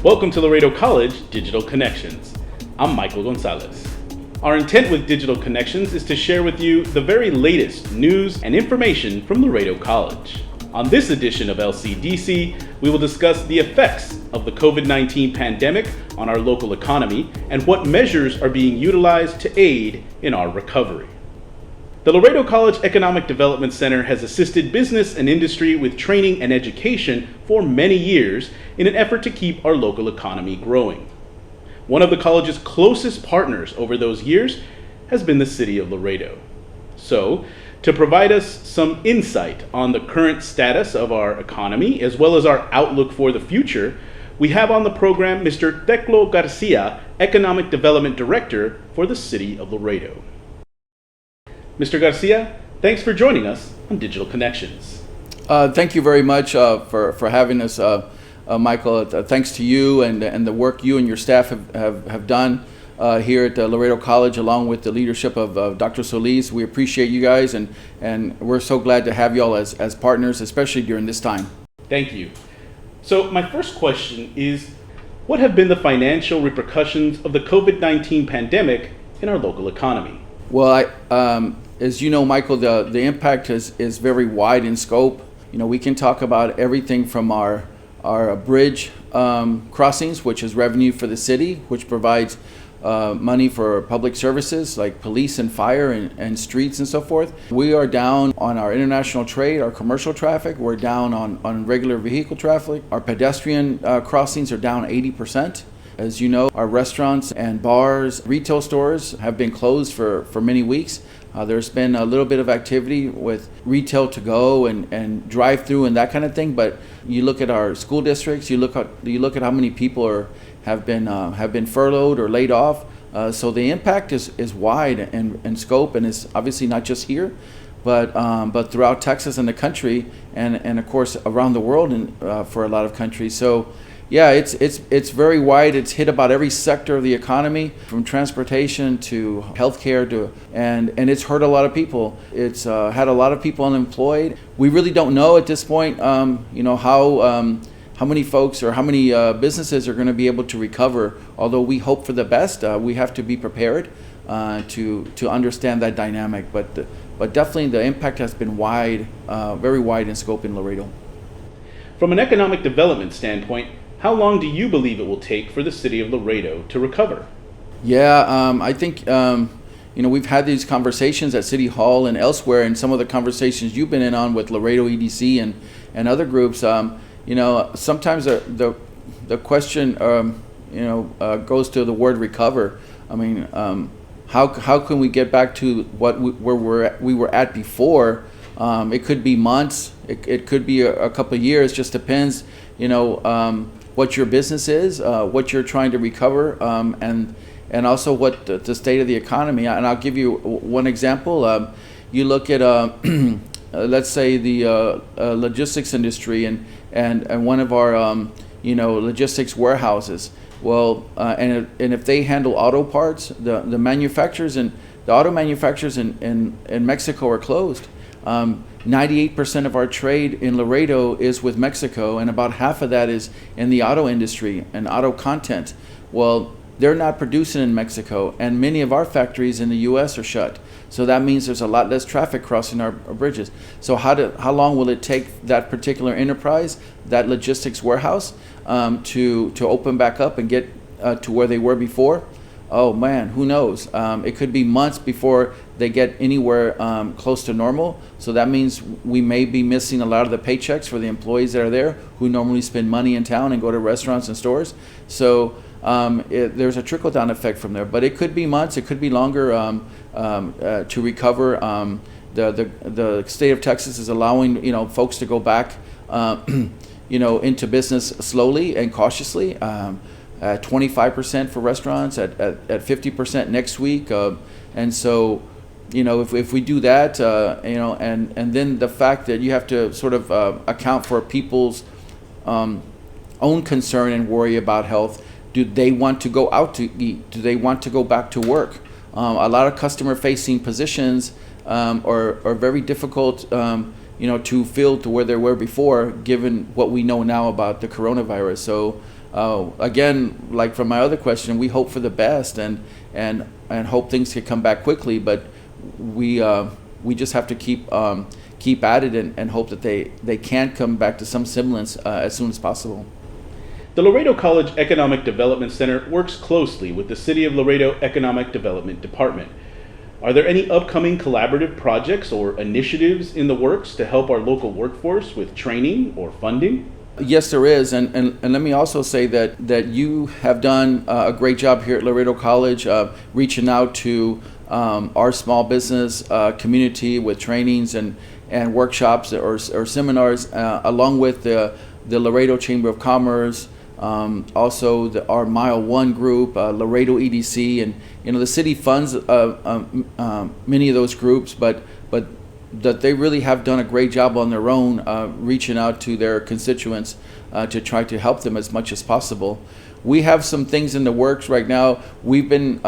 Welcome to Laredo College Digital Connections. I'm Michael Gonzalez. Our intent with Digital Connections is to share with you the very latest news and information from Laredo College. On this edition of LCDC, we will discuss the effects of the COVID-19 pandemic on our local economy and what measures are being utilized to aid in our recovery. The Laredo College Economic Development Center has assisted business and industry with training and education for many years in an effort to keep our local economy growing. One of the college's closest partners over those years has been the city of Laredo. So, to provide us some insight on the current status of our economy as well as our outlook for the future, we have on the program Mr. Teclo Garcia, Economic Development Director for the city of Laredo. Mr. Garcia, thanks for joining us on Digital Connections. Thank you very much for having us, Michael. Thanks to you and the work you and your staff have done here at Laredo College, along with the leadership of Dr. Solis. We appreciate you guys, and we're so glad to have you all as partners, especially during this time. Thank you. So my first question is, what have been the financial repercussions of the COVID-19 pandemic in our local economy? Well, as you know, Michael, the impact is very wide in scope. You know, we can talk about everything from our bridge crossings, which is revenue for the city, which provides money for public services like police and fire and streets and so forth. We are down on our international trade, our commercial traffic. We're down on regular vehicle traffic. Our pedestrian crossings are down 80%. As you know, our restaurants and bars, retail stores have been closed for many weeks. There's been a little bit of activity with retail to go and drive through and that kind of thing. But you look at our school districts, you look at how many people have been furloughed or laid off. So the impact is wide in scope, and it's obviously not just here, but throughout Texas and the country, and of course around the world and for a lot of countries. So. Yeah, it's very wide. It's hit about every sector of the economy, from transportation to healthcare and it's hurt a lot of people. It's had a lot of people unemployed. We really don't know at this point, how many folks or how many businesses are going to be able to recover. Although we hope for the best, we have to be prepared to understand that dynamic. But definitely the impact has been wide, very wide in scope in Laredo. From an economic development standpoint, how long do you believe it will take for the city of Laredo to recover? Yeah, I think we've had these conversations at City Hall and elsewhere, and some of the conversations you've been in on with Laredo EDC and other groups. Sometimes the question goes to the word recover. I mean, how can we get back to where we were at before? It could be months. It could be a couple of years. Just depends. What your business is, what you're trying to recover, and also what the state of the economy. And I'll give you one example. You look at let's say the logistics industry and one of our logistics warehouses. Well, and if they handle auto parts, the manufacturers and the auto manufacturers in Mexico are closed. 98% of our trade in Laredo is with Mexico, and about half of that is in the auto industry and auto content. Well, they're not producing in Mexico, and many of our factories in the U.S. are shut. So that means there's a lot less traffic crossing our bridges. So how long will it take that particular enterprise, that logistics warehouse, to open back up and get to where they were before? Oh man, who knows? It could be months before they get anywhere close to normal. So that means we may be missing a lot of the paychecks for the employees that are there who normally spend money in town and go to restaurants and stores. So there's a trickle-down effect from there. But it could be months, it could be longer to recover. The state of Texas is allowing folks to go back into business slowly and cautiously. 25% for restaurants, at 50% next week, and so if we do that, and then the fact that you have to sort of account for people's own concern and worry about health. Do they want to go out to eat? Do they want to go back to work? A lot of customer-facing positions are very difficult to fill to where they were before, given what we know now about the coronavirus. So again, like from my other question, we hope for the best and hope things can come back quickly. But we just have to keep at it and hope that they can come back to some semblance as soon as possible. The Laredo College Economic Development Center works closely with the City of Laredo Economic Development Department. Are there any upcoming collaborative projects or initiatives in the works to help our local workforce with training or funding? Yes, there is, and let me also say that you have done a great job here at Laredo College, reaching out to our small business community with trainings and workshops or seminars, along with the Laredo Chamber of Commerce, also our Mile One group, Laredo EDC, and the city funds many of those groups, but that they really have done a great job on their own, reaching out to their constituents to try to help them as much as possible. We have some things in the works right now. We've been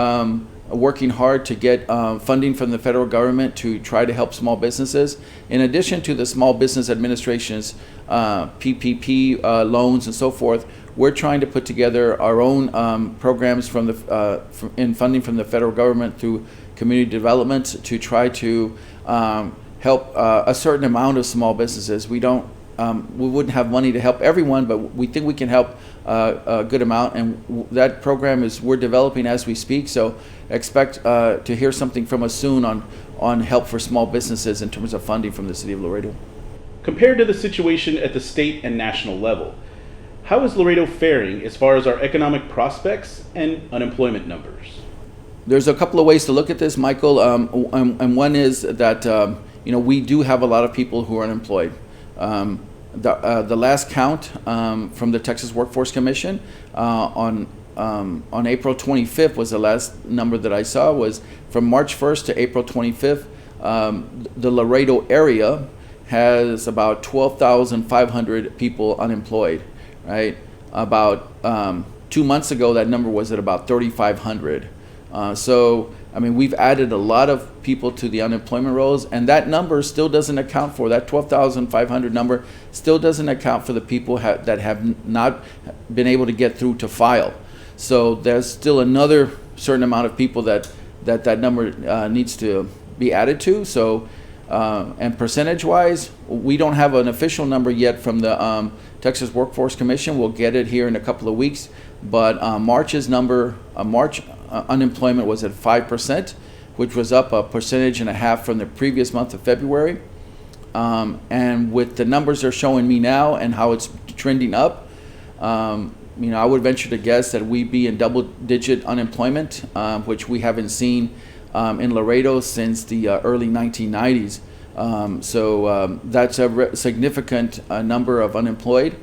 working hard to get funding from the federal government to try to help small businesses. In addition to the Small Business Administration's PPP loans and so forth, we're trying to put together our own programs in funding from the federal government through community development to try to help a certain amount of small businesses. We wouldn't have money to help everyone, but we think we can help a good amount, and that program we're developing as we speak. So expect to hear something from us soon on help for small businesses in terms of funding from the City of Laredo. Compared to the situation at the state and national level, how is Laredo faring as far as our economic prospects and unemployment numbers? There's a couple of ways to look at this, Michael, and one is that we do have a lot of people who are unemployed. The last count from the Texas Workforce Commission on April 25th was the last number that I saw, was from March 1st to April 25th. The Laredo area has about 12,500 people unemployed, right? About 2 months ago, that number was at about 3,500. So, we've added a lot of people to the unemployment rolls, and that number still doesn't account for, that 12,500 number still doesn't account for the people that have not been able to get through to file. So there's still another certain amount of people that number needs to be added to. So, and percentage-wise, we don't have an official number yet from the Texas Workforce Commission. We'll get it here in a couple of weeks. But March's number, March unemployment was at 5%, which was up 1.5% from the previous month of February. And with the numbers they're showing me now and how it's trending up, I would venture to guess that we'd be in double-digit unemployment, which we haven't seen in Laredo since the early 1990s. So that's a significant number of unemployed.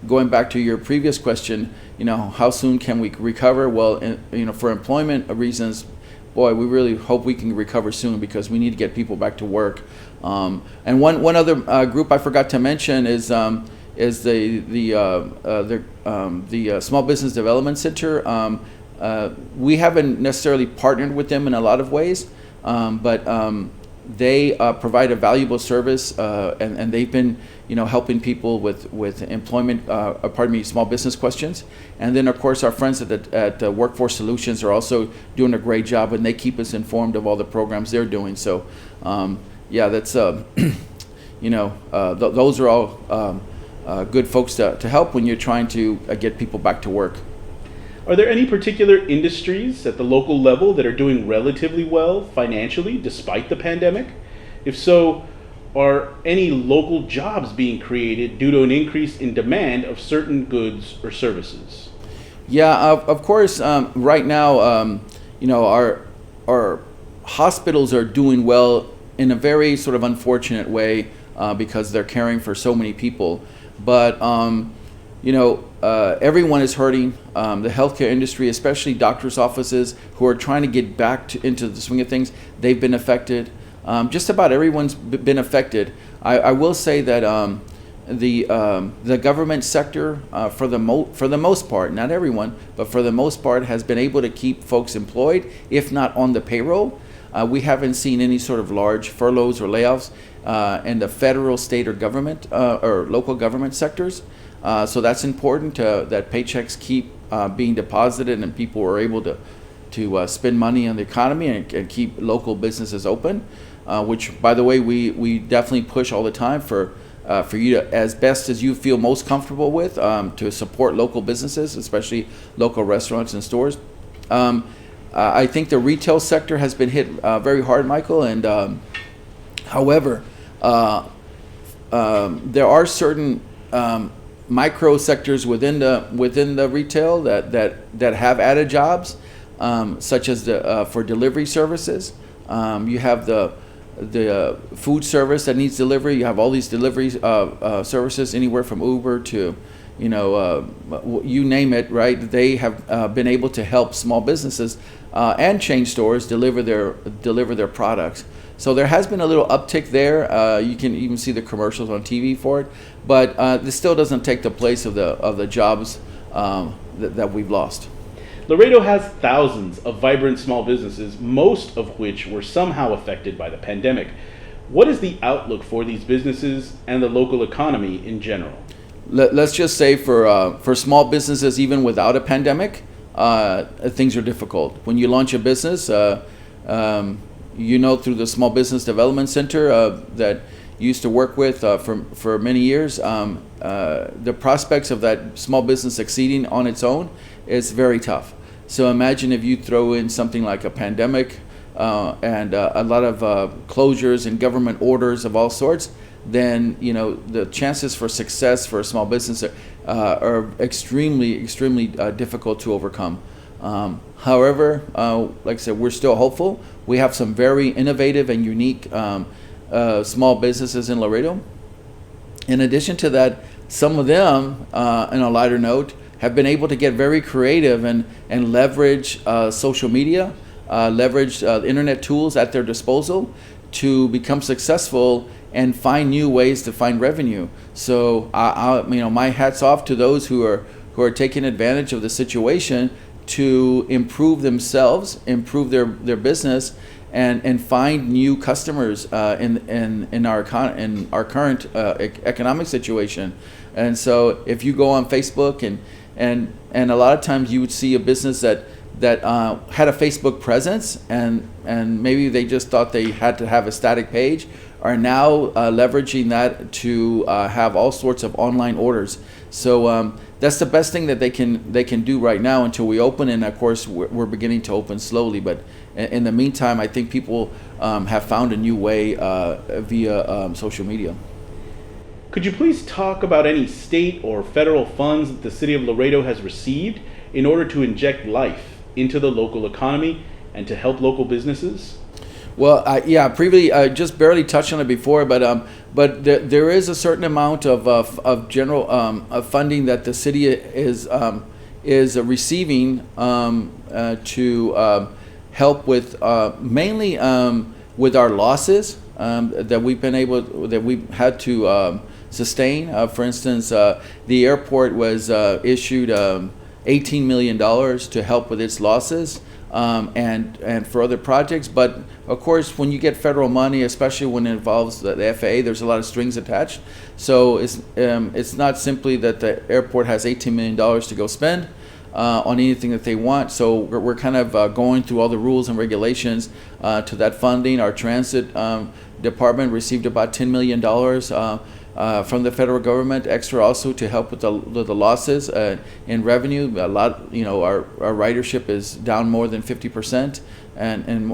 Going back to your previous question, how soon can we recover? Well, for employment reasons, boy, we really hope we can recover soon because we need to get people back to work. And one other group I forgot to mention is the Small Business Development Center. We haven't necessarily partnered with them in a lot of ways, but they provide a valuable service, and they've been helping people with employment, small business questions. And then of course our friends at Workforce Solutions are also doing a great job, and they keep us informed of all the programs they're doing. So that's those are all good folks to help when you're trying to get people back to work. Are there any particular industries at the local level that are doing relatively well financially despite the pandemic? If so, are any local jobs being created due to an increase in demand of certain goods or services? Yeah, of course. Right now, our hospitals are doing well in a very sort of unfortunate way because they're caring for so many people. But everyone is hurting. The healthcare industry, especially doctors' offices who are trying to get back into the swing of things, they've been affected. Just about everyone's been affected. I will say that the government sector, for the most part, not everyone, but for the most part, has been able to keep folks employed, if not on the payroll. We haven't seen any sort of large furloughs or layoffs. in the federal, state, or government or local government sectors. So that's important that paychecks keep being deposited and people are able to spend money on the economy and keep local businesses open, which, by the way, we definitely push all the time for you to, as best as you feel most comfortable with, to support local businesses, especially local restaurants and stores. I think the retail sector has been hit very hard, Michael, and however, there are certain micro sectors within the retail that have added jobs, such as for delivery services. You have the food service that needs delivery. You have all these delivery services, anywhere from Uber to, you name it, right? They have been able to help small businesses and chain stores deliver their products. So there has been a little uptick there. You can even see the commercials on TV for it, but this still doesn't take the place of the jobs that we've lost. Laredo has thousands of vibrant small businesses, most of which were somehow affected by the pandemic. What is the outlook for these businesses and the local economy in general? Let's just say for small businesses, even without a pandemic, things are difficult. When you launch a business, through the Small Business Development Center that you used to work with for many years, the prospects of that small business succeeding on its own is very tough. So imagine if you throw in something like a pandemic and a lot of closures and government orders of all sorts, then the chances for success for a small business are extremely difficult to overcome. However, like I said, we're still hopeful. We have some very innovative and unique small businesses in Laredo. In addition to that, some of them, on a lighter note, have been able to get very creative and leverage social media, leverage internet tools at their disposal to become successful and find new ways to find revenue. So, my hat's off to those who are taking advantage of the situation to improve themselves, improve their business, and find new customers in our current economic situation. And so, if you go on Facebook and a lot of times you would see a business that had a Facebook presence and maybe they just thought they had to have a static page, are now leveraging that to have all sorts of online orders. So that's the best thing that they can do right now until we open, and of course we're beginning to open slowly. But in the meantime, I think people have found a new way via social media. Could you please talk about any state or federal funds that the city of Laredo has received in order to inject life into the local economy and to help local businesses? Well, previously I just barely touched on it before, but there is a certain amount of general of funding that the city is receiving to help with mainly with our losses that we've had to sustain. For instance, the airport was issued $18 million to help with its losses. And for other projects, but of course, when you get federal money, especially when it involves the FAA, there's a lot of strings attached. So it's not simply that the airport has $18 million to go spend on anything that they want. So we're kind of going through all the rules and regulations to that funding. Our transit department received about $10 million from the federal government, extra also to help with the losses in revenue. A lot, our ridership is down more than 50%, and in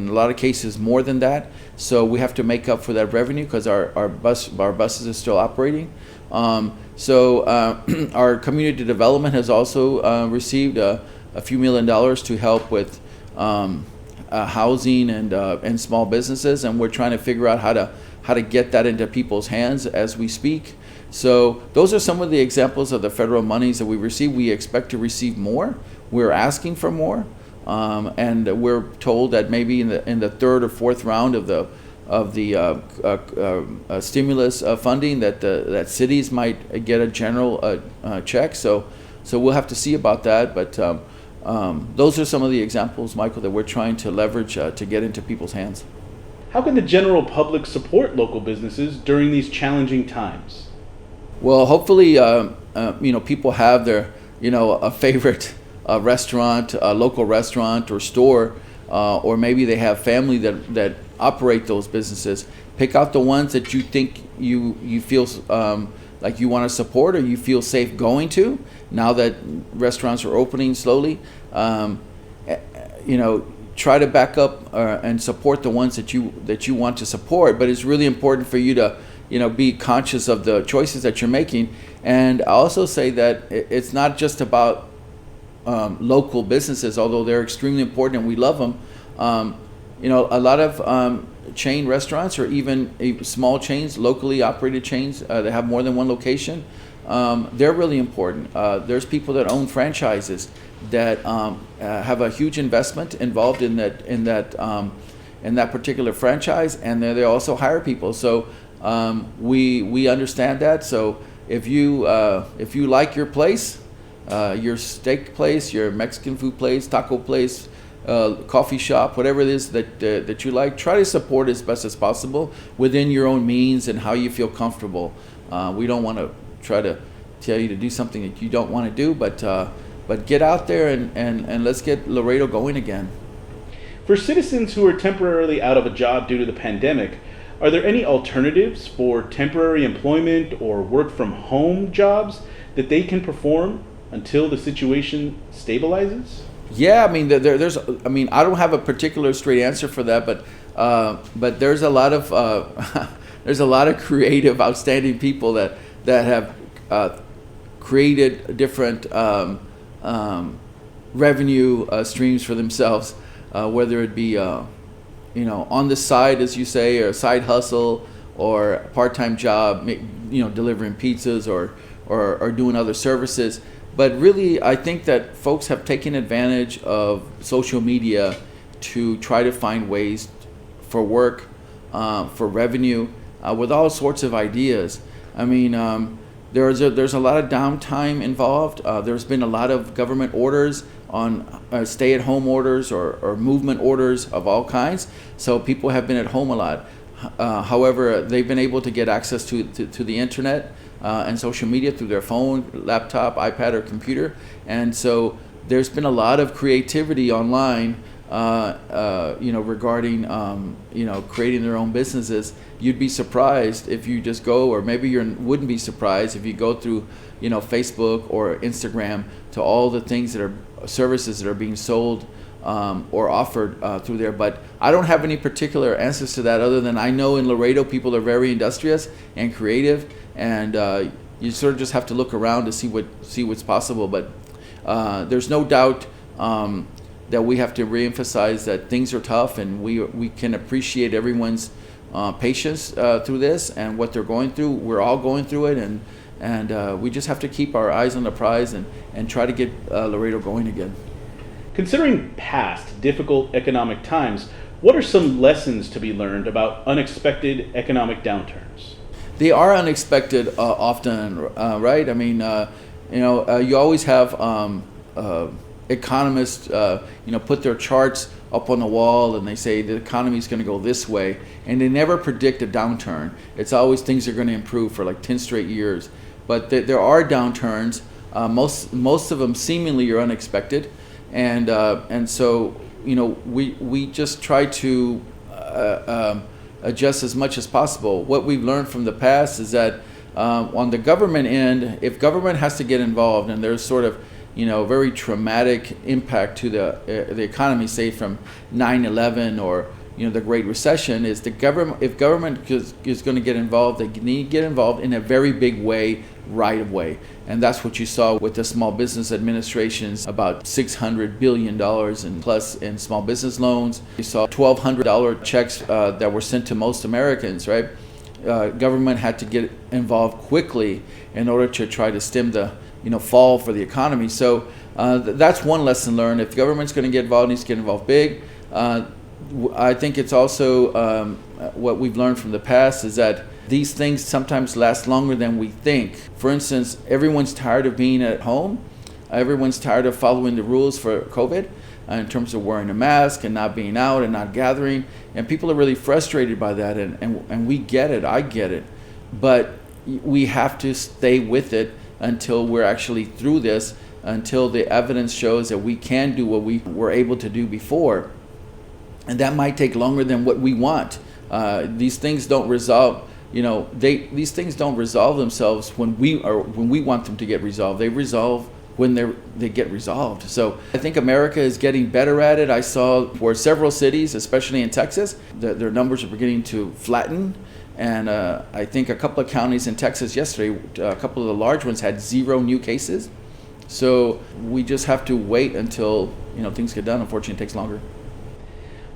a lot of cases more than that. So we have to make up for that revenue because our buses are still operating. So our community development has also received a few $1 million to help with housing and small businesses, and we're trying to figure out how to get that into people's hands as we speak. So those are some of the examples of the federal monies that we receive. We expect to receive more. We're asking for more, and we're told that maybe in the third or fourth round of the stimulus funding that cities might get a general check. So we'll have to see about that. But those are some of the examples, Michael, that we're trying to leverage to get into people's hands. How can the general public support local businesses during these challenging times? Well, hopefully, people have their, a favorite restaurant, a local restaurant or store, or maybe they have family that operate those businesses. Pick out the ones that you think you feel like you want to support or you feel safe going to. Now that restaurants are opening slowly, try to back up and support the ones that you want to support. But it's really important for you to be conscious of the choices that you're making. And I also say that it's not just about local businesses, although they're extremely important and we love them. A lot of chain restaurants or even small chains, locally operated chains that have more than one location, they're really important. There's people that own franchises that have a huge investment involved in that particular franchise, and they also hire people. So we understand that. So if you like your place, your steak place, your Mexican food place, taco place, coffee shop, whatever it is that you like, try to support as best as possible within your own means and how you feel comfortable. We don't want to try to tell you to do something that you don't want to do, but get out there and let's get Laredo going again. For citizens who are temporarily out of a job due to the pandemic, are there any alternatives for temporary employment or work from home jobs that they can perform until the situation stabilizes? Yeah, I mean, there's. I mean, I don't have a particular straight answer for that, but there's a lot of creative, outstanding people that have created different revenue streams for themselves, whether it be on the side, as you say, or a side hustle, or a part-time job, delivering pizzas or doing other services. But really, I think that folks have taken advantage of social media to try to find ways for work, for revenue, with all sorts of ideas. I mean, there's a lot of downtime involved. There's been a lot of government orders on stay-at-home orders or movement orders of all kinds. So people have been at home a lot. However, they've been able to get access to the internet and social media through their phone, laptop, iPad, or computer. And so there's been a lot of creativity online, regarding, creating their own businesses. You'd be surprised if you just go, or maybe you wouldn't be surprised if you go through, Facebook or Instagram to all the things that are services that are being sold or offered through there. But I don't have any particular answers to that other than I know in Laredo people are very industrious and creative, and you sort of just have to look around to see what's possible. But there's no doubt that we have to reemphasize that things are tough, and we can appreciate everyone's patience through this and what they're going through. We're all going through it, and we just have to keep our eyes on the prize and try to get Laredo going again. Considering past difficult economic times, what are some lessons to be learned about unexpected economic downturns? They are unexpected often, right? I mean, you always have economists, put their charts up on the wall and they say the economy is going to go this way, and they never predict a downturn. It's always things are going to improve for like 10 straight years. But there are downturns. Most of them seemingly are unexpected. And so we just try to adjust as much as possible. What we've learned from the past is that on the government end, if government has to get involved and there's sort of very traumatic impact to the economy, say from 9/11 or the Great Recession, is if government is going to get involved, they need to get involved in a very big way, right away. And that's what you saw with the Small Business Administration's about $600 billion in small business loans. You saw $1,200 checks that were sent to most Americans, right? Government had to get involved quickly in order to try to stem the fall for the economy. So that's one lesson learned. If the government's going to get involved, it needs to get involved big. I think it's also what we've learned from the past is that these things sometimes last longer than we think. For instance, everyone's tired of being at home. Everyone's tired of following the rules for COVID. in terms of wearing a mask and not being out and not gathering. And people are really frustrated by that, and we get it, I get it. But we have to stay with it until we're actually through this, until the evidence shows that we can do what we were able to do before. And that might take longer than what we want. These things don't resolve, these things don't resolve themselves when we want them to get resolved. They resolve when they get resolved. So I think America is getting better at it. I saw for several cities, especially in Texas, their numbers are beginning to flatten. And I think a couple of counties in Texas yesterday, a couple of the large ones had 0 new cases. So we just have to wait until things get done. Unfortunately, it takes longer.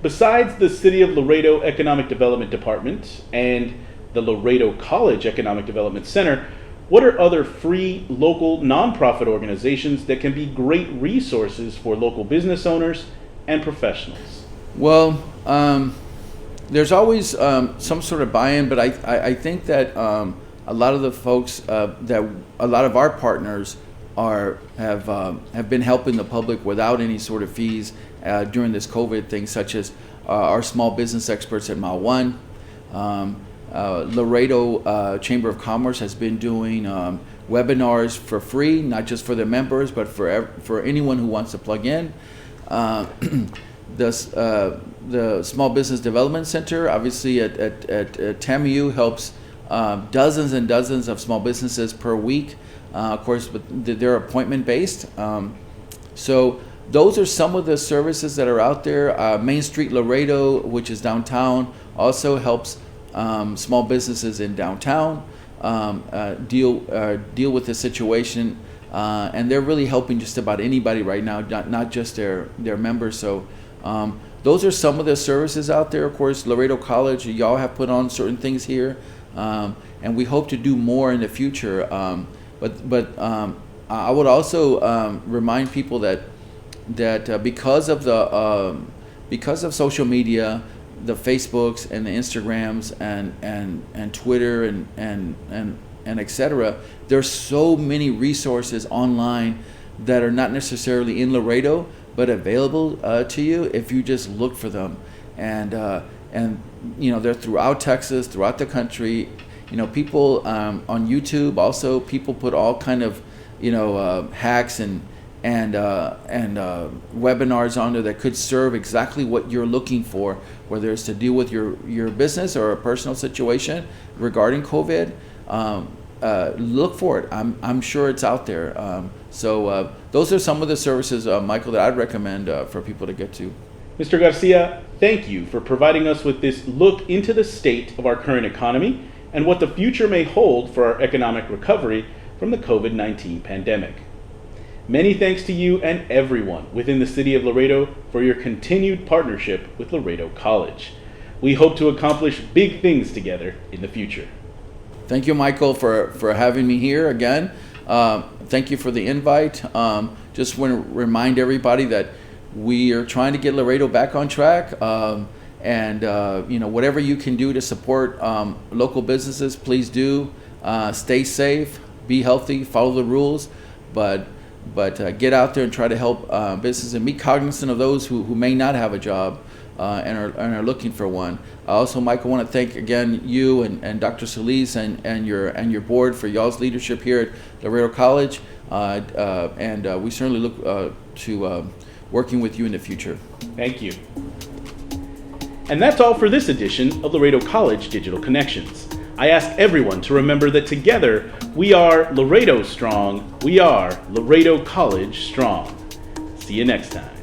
Besides the City of Laredo Economic Development Department and the Laredo College Economic Development Center, what are other free local nonprofit organizations that can be great resources for local business owners and professionals? Well, there's always some sort of buy-in, but I think that a lot of the folks that a lot of our partners have been helping the public without any sort of fees during this COVID thing, such as our small business experts at Mile One. Laredo Chamber of Commerce has been doing webinars for free, not just for their members, but for anyone who wants to plug in. The Small Business Development Center, obviously at TAMU, helps dozens and dozens of small businesses per week. Of course, but they're appointment based. So those are some of the services that are out there. Main Street Laredo, which is downtown, also helps small businesses in downtown deal with the situation, and they're really helping just about anybody right now, not just their members. So those are some of the services out there. Of course, Laredo College, y'all have put on certain things here, and we hope to do more in the future. But I would also remind people that because of social media, the Facebooks and the Instagrams and Twitter and etc., there's so many resources online that are not necessarily in Laredo but available to you if you just look for them. And they're throughout Texas, throughout the country. People on YouTube also, people put all kind of hacks and webinars on there that could serve exactly what you're looking for, whether it's to deal with your business or a personal situation regarding COVID. Look for it. I'm sure it's out there. So those are some of the services, Michael, that I'd recommend for people to get to. Mr. Garcia, thank you for providing us with this look into the state of our current economy and what the future may hold for our economic recovery from the COVID-19 pandemic. Many thanks to you and everyone within the City of Laredo for your continued partnership with Laredo College. We hope to accomplish big things together in the future. Thank you, Michael, for having me here again. Thank you for the invite. Just want to remind everybody that we are trying to get Laredo back on track. And whatever you can do to support local businesses, please do. Stay safe, be healthy, follow the rules, but get out there and try to help businesses and be cognizant of those who may not have a job and are looking for one. Also, Michael, I want to thank again you and Dr. Solis and your board for y'all's leadership here at Laredo College, and we certainly look to working with you in the future. Thank you. And that's all for this edition of Laredo College Digital Connections. I ask everyone to remember that together we are Laredo strong, we are Laredo College strong. See you next time.